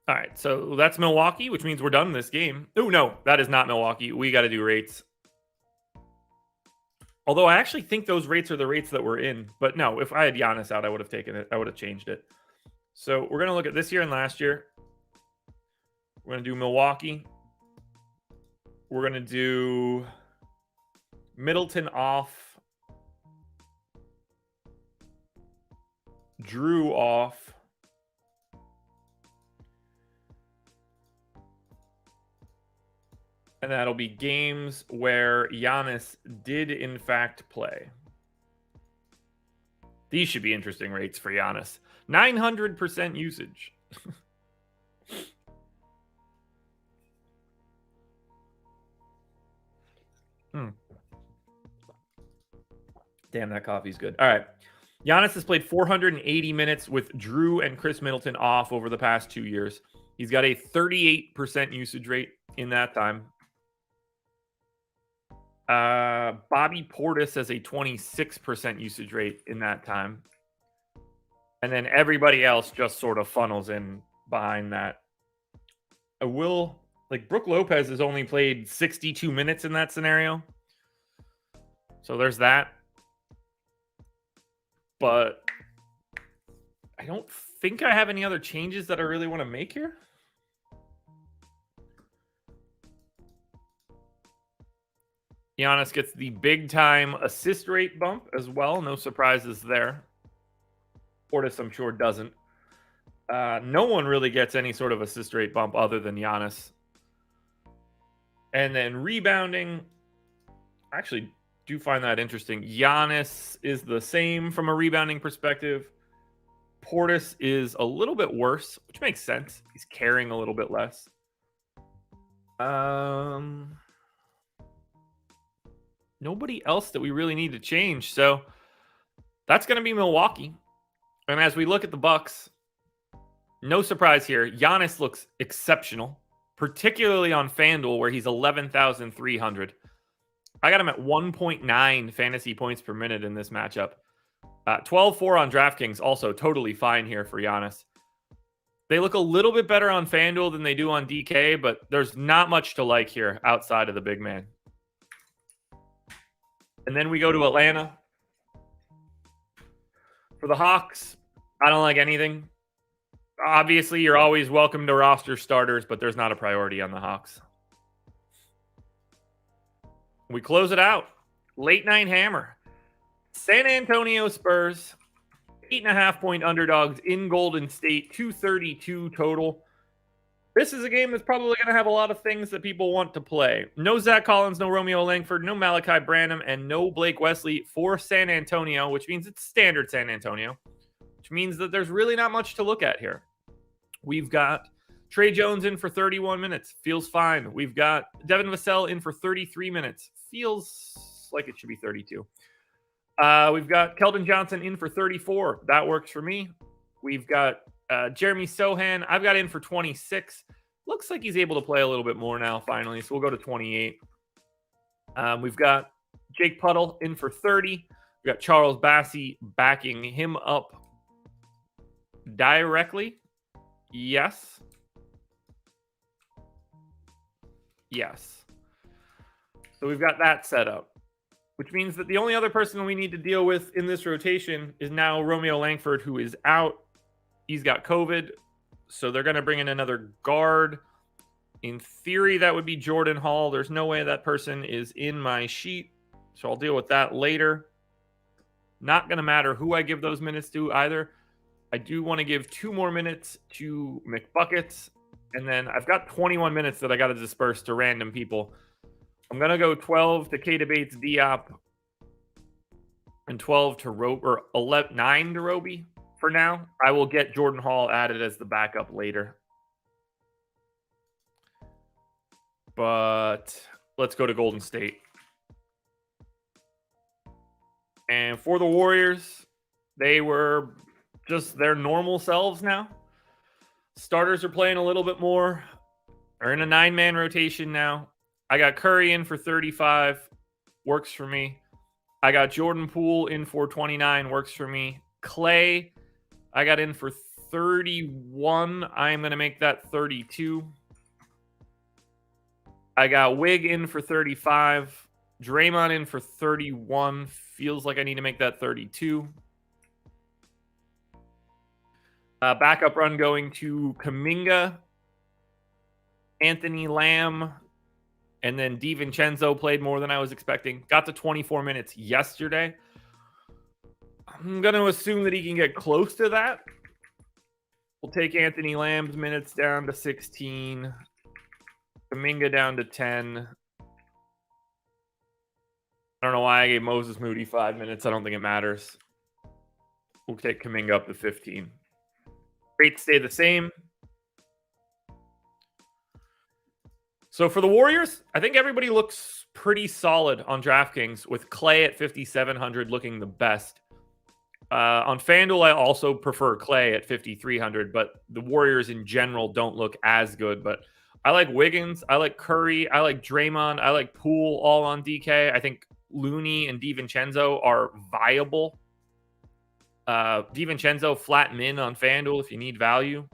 All right, so that's Milwaukee, which means we're done this game. Oh, no, that is not Milwaukee. We got to do rates. Although I actually think those rates are the rates that we're in. But no, if I had Giannis out, I would have taken it. I would have changed it. So we're going to look at this year and last year. We're going to do Milwaukee. We're going to do Middleton off. Drew off. And that'll be games where Giannis did, in fact, play. These should be interesting rates for Giannis. 900% usage. Damn, that coffee's good. All right. Giannis has played 480 minutes with Drew and Chris Middleton off over the past 2 years. He's got a 38% usage rate in that time. Bobby Portis has a 26% usage rate in that time. And then everybody else just sort of funnels in behind that. Brooke Lopez has only played 62 minutes in that scenario. So there's that. But I don't think I have any other changes that I really want to make here. Giannis gets the big time assist rate bump as well. No surprises there. Portis, I'm sure, doesn't. No one really gets any sort of assist rate bump other than Giannis. And then rebounding, I actually do find that interesting. Giannis is the same from a rebounding perspective. Portis is a little bit worse, which makes sense. He's carrying a little bit less. Nobody else that we really need to change. So that's going to be Milwaukee. And as we look at the Bucks, no surprise here. Giannis looks exceptional, particularly on FanDuel where he's 11,300. I got him at 1.9 fantasy points per minute in this matchup. 12-4 on DraftKings, also totally fine here for Giannis. They look a little bit better on FanDuel than they do on DK, but there's not much to like here outside of the big man. And then we go to Atlanta. For the Hawks, I don't like anything. Obviously, you're always welcome to roster starters, but there's not a priority on the Hawks. We close it out. Late night hammer. San Antonio Spurs, 8.5-point underdogs in Golden State, 232 total. This is a game that's probably going to have a lot of things that people want to play. No Zach Collins, no Romeo Langford, no Malachi Branham, and no Blake Wesley for San Antonio, which means it's standard San Antonio, which means that there's really not much to look at here. We've got Trey Jones in for 31 minutes. Feels fine. We've got Devin Vassell in for 33 minutes. Feels like it should be 32. We've got Keldon Johnson in for 34. That works for me. We've got Jeremy Sohan. I've got in for 26. Looks like he's able to play a little bit more now, finally. So we'll go to 28. We've got Jake Puddle in for 30. We've got Charles Bassey backing him up directly. Yes. So we've got that set up, which means that the only other person we need to deal with in this rotation is now Romeo Langford, who is out. He's got COVID, so they're going to bring in another guard. In theory, that would be Jordan Hall. There's no way that person is in my sheet, so I'll deal with that later. Not going to matter who I give those minutes to either. I do want to give 2 more minutes to McBuckets, and then I've got 21 minutes that I got to disperse to random people. I'm going to go 12 to Keita Bates Diop and 12 to 9 to Roby for now. I will get Jordan Hall added as the backup later. But let's go to Golden State. And for the Warriors, they were just their normal selves now. Starters are playing a little bit more. Are in a 9-man rotation now. I got Curry in for 35. Works for me. I got Jordan Poole in for 29. Works for me. Clay, I got in for 31. I'm going to make that 32. I got Wig in for 35. Draymond in for 31. Feels like I need to make that 32. Backup run going to Kuminga, Anthony Lamb, and then DiVincenzo played more than I was expecting. Got to 24 minutes yesterday. I'm going to assume that he can get close to that. We'll take Anthony Lamb's minutes down to 16. Kuminga down to 10. I don't know why I gave Moses Moody 5 minutes. I don't think it matters. We'll take Kuminga up to 15. Rates stay the same. So for the Warriors, I think everybody looks pretty solid on DraftKings, with Clay at 5,700 looking the best. On FanDuel, I also prefer Clay at 5,300, but the Warriors in general don't look as good. But I like Wiggins, I like Curry, I like Draymond, I like Poole all on DK. I think Looney and DiVincenzo are viable. DiVincenzo flat min on FanDuel if you need value.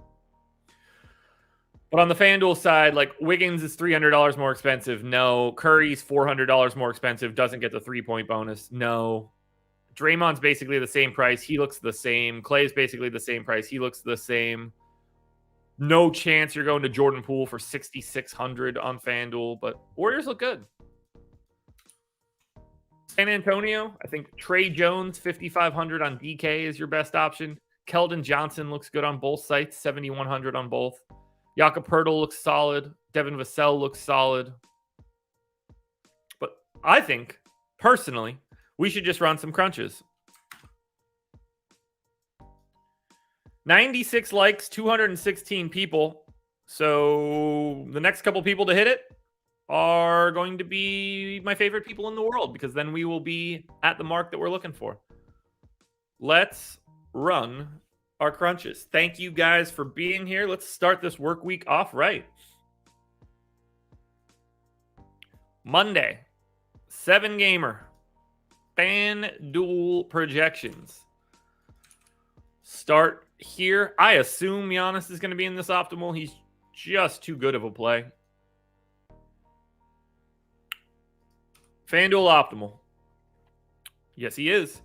But on the FanDuel side, like Wiggins is $300 more expensive. No. Curry's $400 more expensive. Doesn't get the 3-point bonus. No. Draymond's basically the same price. He looks the same. Clay's basically the same price. He looks the same. No chance you're going to Jordan Poole for 6,600 on FanDuel, but Warriors look good. San Antonio, I think Trey Jones, 5,500 on DK is your best option. Keldon Johnson looks good on both sites, 7,100 on both. Jakob Poeltl looks solid. Devin Vassell looks solid. But I think, personally, we should just run some crunches. 96 likes, 216 people. So the next couple people to hit it are going to be my favorite people in the world, because then we will be at the mark that we're looking for. Let's run our crunches. Thank you guys for being here. Let's start this work week off right. Monday, 7-gamer, FanDuel projections. Start here. I assume Giannis is going to be in this optimal. He's just too good of a play. FanDuel optimal. Yes, he is.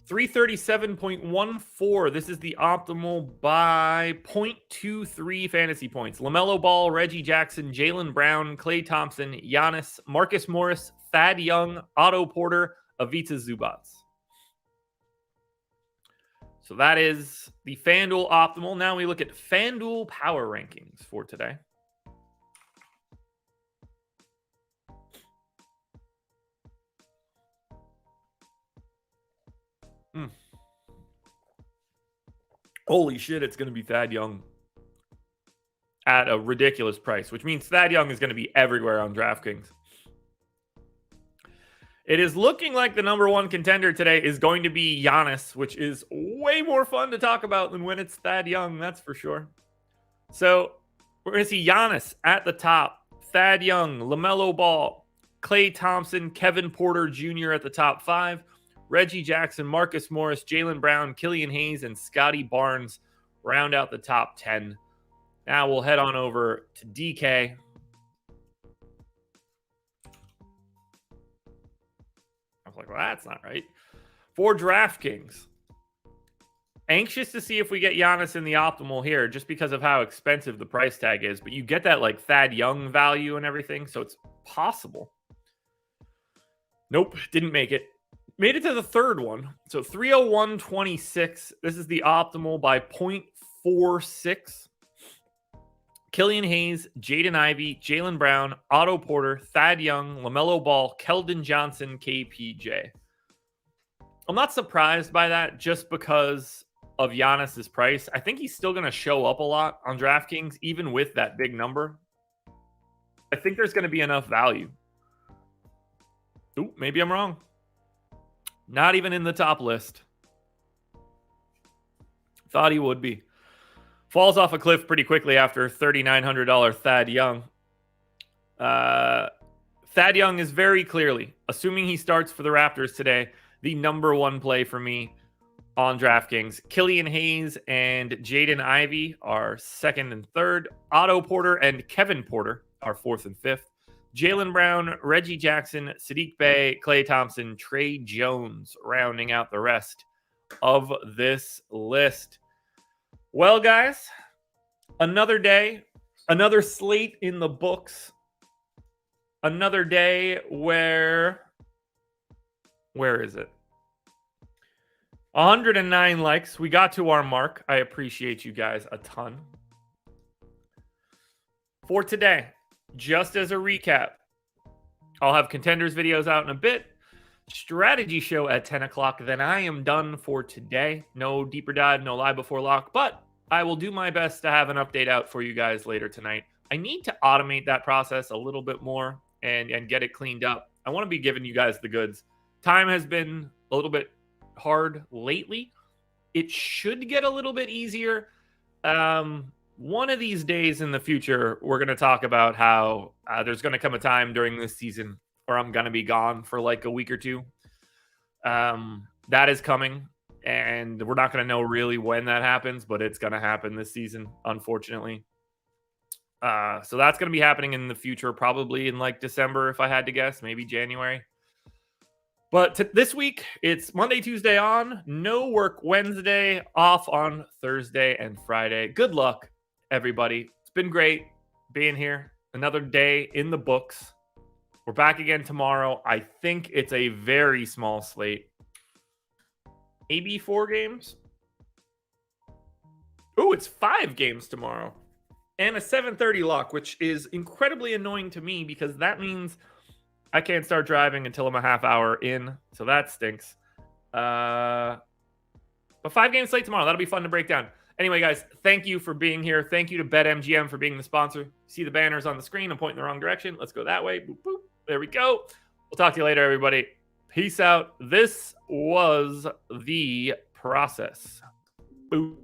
337.14. This is the optimal by 0.23 fantasy points. LaMelo Ball, Reggie Jackson, Jaylen Brown, Klay Thompson, Giannis, Marcus Morris, Thad Young, Otto Porter, Ivica Zubac. So that is the FanDuel optimal. Now we look at FanDuel power rankings for today. Holy shit, it's going to be Thad Young at a ridiculous price, which means Thad Young is going to be everywhere on DraftKings. It is looking like the number one contender today is going to be Giannis, which is way more fun to talk about than when it's Thad Young, that's for sure. So we're going to see Giannis at the top, Thad Young, LaMelo Ball, Klay Thompson, Kevin Porter Jr. at the top 5, Reggie Jackson, Marcus Morris, Jaylen Brown, Killian Hayes, and Scotty Barnes round out the top 10. Now we'll head on over to DK. I was like, well, that's not right. For DraftKings, anxious to see if we get Giannis in the optimal here, just because of how expensive the price tag is. But you get that like Thad Young value and everything, so it's possible. Nope, didn't make it. Made it to the third one. So 301.26. This is the optimal by 0.46. Killian Hayes, Jaden Ivey, Jaylen Brown, Otto Porter, Thad Young, LaMelo Ball, Keldon Johnson, KPJ. I'm not surprised by that just because of Giannis's price. I think he's still going to show up a lot on DraftKings, even with that big number. I think there's going to be enough value. Ooh, maybe I'm wrong. Not even in the top list. Thought he would be. Falls off a cliff pretty quickly after $3,900 Thad Young. Thad Young is very clearly, assuming he starts for the Raptors today, the number one play for me on DraftKings. Killian Hayes and Jaden Ivey are second and third. Otto Porter and Kevin Porter are fourth and fifth. Jaylen Brown, Reggie Jackson, Sadiq Bey, Klay Thompson, Trey Jones rounding out the rest of this list. Well, guys, another day, another slate in the books. Another day where is it? 109 likes. We got to our mark. I appreciate you guys a ton. For today, just as a recap, I'll have contenders videos out in a bit. Strategy show at 10 o'clock. Then I am done for today. No deeper dive, no live before lock, but I will do my best to have an update out for you guys later tonight I need to automate that process a little bit more and get it cleaned up. I want to be giving you guys the goods. Time has been a little bit hard lately. It should get a little bit easier. One of these days in the future, we're going to talk about how there's going to come a time during this season where I'm going to be gone for like a week or two. That is coming, and we're not going to know really when that happens, but it's going to happen this season, unfortunately. So that's going to be happening in the future, probably in like December, if I had to guess, maybe January. But this week, it's Monday, Tuesday on, no work Wednesday, off on Thursday and Friday. Good luck, everybody. It's been great being here. Another day in the books. We're back again tomorrow. I think it's a very small slate. Maybe 4 games. Oh, it's 5 games tomorrow. And a 7:30 lock, which is incredibly annoying to me because that means I can't start driving until I'm a half hour in. So that stinks. But 5 games slate tomorrow. That'll be fun to break down. Anyway, guys, thank you for being here. Thank you to BetMGM for being the sponsor. See the banners on the screen. I'm pointing the wrong direction. Let's go that way. Boop, boop. There we go. We'll talk to you later, everybody. Peace out. This was The Process. Boop.